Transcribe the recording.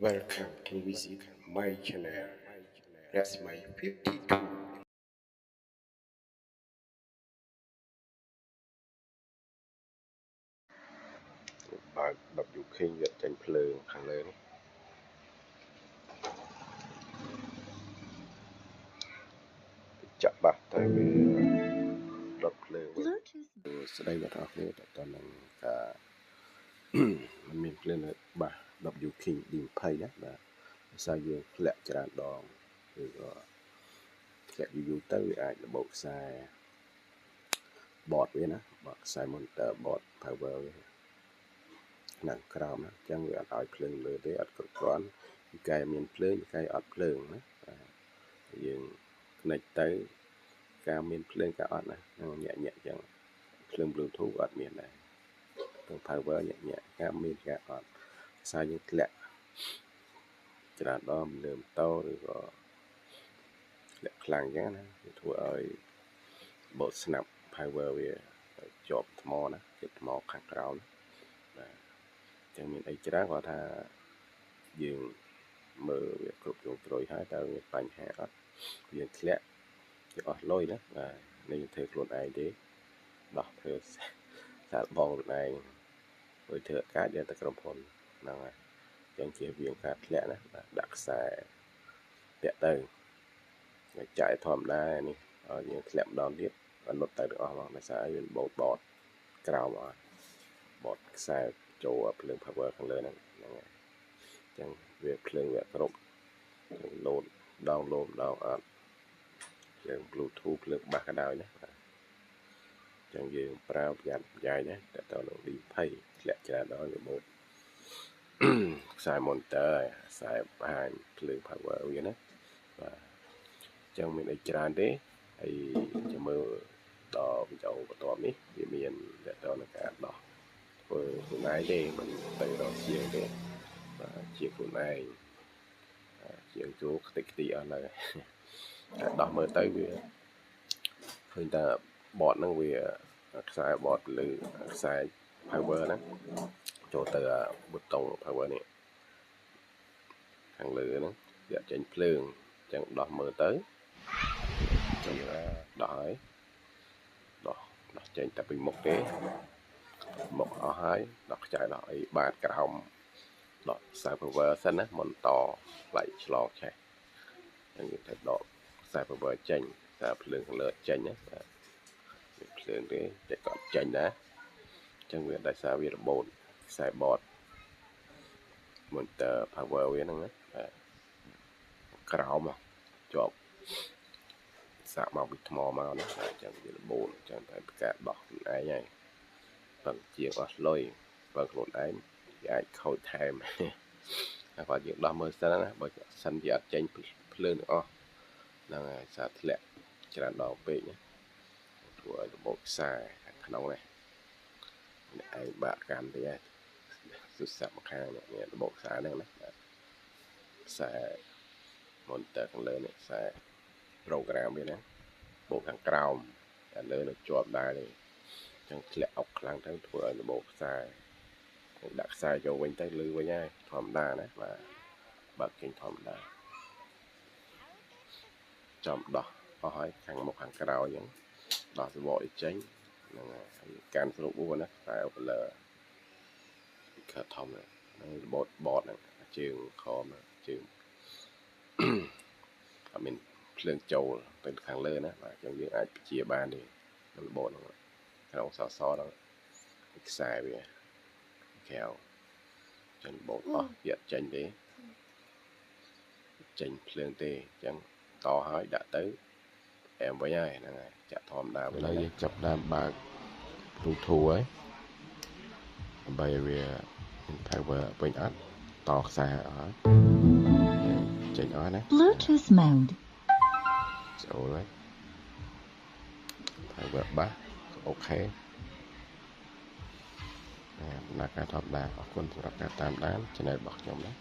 Welcome to visit my channel. That's my 52. បើក WK វាចេញភ្លើងខាងលើនេះចាក់បាស់តែវាដុតភ្លើងវិញស្ដីបងប្អូនគ្នាតើតើនឹងការมันមានភ្លើងបាស់ WK D20 ណាបាទភាសាយើងធ្លាក់ច្រើនដងឬក៏ធ្លាក់យូរទៅវាអាចរបូតខ្សែបតវាណាបតខ្សែ monitor បត power វាខាងក្រោមណាអញ្ចឹងវាអត់ឲ្យភ្លើងលើទេអត់គ្រប់គ្រាន់ពីកែមានភ្លើងពីកែអត់ភ្លើងណាយើងផ្នែកទៅការមានភ្លើងការអត់ណាញាក់អញ្ចឹងភ្លើង Bluetooth អត់មានដែរទៅ power ញាក់ការមានការអត់ខ្សែយើងធ្លាក់ច្រើនដងលើម៉ូតូឬក៏ធ្លាក់ខ្លាំងអញ្ចឹងណាវាធ្វើឲ្យបូតស្នាប់ power វាជាប់ថ្មណាជាប់ថ្មខាងក្រោមបាទចឹងមានអីច្រើនគាត់ថាយើងមើលវាគ្រប់ជ្រុងជ្រោយហើយតើមានបញ្ហាអត់វាធ្លាក់វាអស់លុយណាបាទនេះធ្វើខ្លួនឯងទេដោះធ្វើសាកបងខ្លួនឯងធ្វើធ្វើការយកទៅក្រុមហ៊ុនហ្នឹងហើយចឹងជាវាការធ្លាក់ណាបាទដាក់ខ្សែពាក់ទៅចាយធម្មតានេះឲ្យយើងធ្លាក់ម្ដងទៀតអនុទៅទាំងអស់មកដោយសារវាបោតក្រោមអត់បតខ្សែចូលភ្លើង power ខាងលើហ្នឹងហើយចឹងវាភ្លើងវាគ្រប់លោតdownload ដល់អត់ភ្លើង Bluetooth ភ្លើងបាសក៏ដោយណាចឹងយើងប្រើប្រយ័ត្នប្រយែងណាតើតើនឹង D20 ធ្លាក់ច្រើនដល់វាបូតខ្សែ monitor ខ្សែបង្ហាញភ្លើង power វាណាបាទចឹងមានអីច្រើនទេហើយចាំមើលដល់វីដេអូបន្ទាប់នេះវាមានតើតើនឹងការដោះធ្វើខ្លួនឯងទេមិនទៅរកជាងទេបាទជាខ្លួនឯងជាងចូលខ្ទេចខ្ទីអស់ហើយដោះមើលទៅវាឃើញតែបតហ្នឹងវាខ្សែបតលើខ្សែ power ណាចូលទៅប៊ូតុង power នេះខាងលើហ្នឹងវាចេញភ្លើងអញ្ចឹងដោះមើលទៅចឹងដោះហើយដោះចេញតែពីមុខទេមុខអស់ហើយដោះខ្ចៅដោះអីបាតក្រោមដោះខ្សែ power សិនណាមុនតផ្លៃឆ្លងឆេះហ្នឹងយើងទៅដកខ្សែ power ចេញខ្សែភ្លើងខាងលើចេញណាភ្លើងទេតែក៏ចេញដែរអញ្ចឹងវាដោយសារវារបូតខ្សែបត monitor power វាហ្នឹងណាក្រោមជាប់សាកមកពីថ្មមកណាអញ្ចឹងវារបូតអញ្ចឹងតែការដោះខ្លួនឯងហើយបើជាងអស់លុយបើខ្លួនឯងវាអាចខូចថែមតែគាត់យើងដោះមើលសិនណាបើសិនជាអត់ចេញភ្លើងទាំងអស់ហ្នឹងហើយសារធ្លាក់ច្រើនដងពេកណាធ្វើឲ្យរបូតខ្សែខាងក្នុងនេះអ្នកឯងបាក់កាន់ទេហើយសុស័ព្ទមកខាងនេះរបូតខ្សែហ្នឹងណាខ្សែ monitor ខាងលើនេះខ្សែ program វាណាបូកខាងក្រោមតែលើនៅជាប់ដែរនេះអញ្ចឹងធ្លាក់អុកខ្លាំងទៅធ្វើឲ្យរបូតខ្សែដាក់ខ្សែចូលវិញទៅលឺវិញហើយធម្មតាណាបាទបើកចេញធម្មតាចំដោះអស់ហើយខាងមុខខាងក្រោយអញ្ចឹងដោះសបកឲ្យចេញហ្នឹងហើយកាន់ស្រូបបួនណាខ្សែ overler ខធំហ្នឹងរបូតបតហ្នឹងជើងខំជើងអត់មានភ្លើងចូលទៅខាងលើណាបាទអញ្ចឹងយើងអាចបញ្ជាបានទេរបូតហ្នឹងក្នុងសសហ្នឹងខ្សែវាកែវចឹងបូតអស់វាអត់ចេញទេចេញភ្លើងទេអញ្ចឹងតហើយដាក់ទៅអែមវិញហើយហ្នឹងហើយចាក់ធម្មតាវិញហើយយើងចាប់ដើមបើក Bluetooth ហើយដើម្បីឲ្យវា power វិញអត់តខ្សែអស់ចេញអស់ណា Bluetooth mode ចូលហើយ power បាសអូខេដំណើរការធម្មតាអរគុណសម្រាប់ការតាមដាន channel របស់ខ្ញុំណា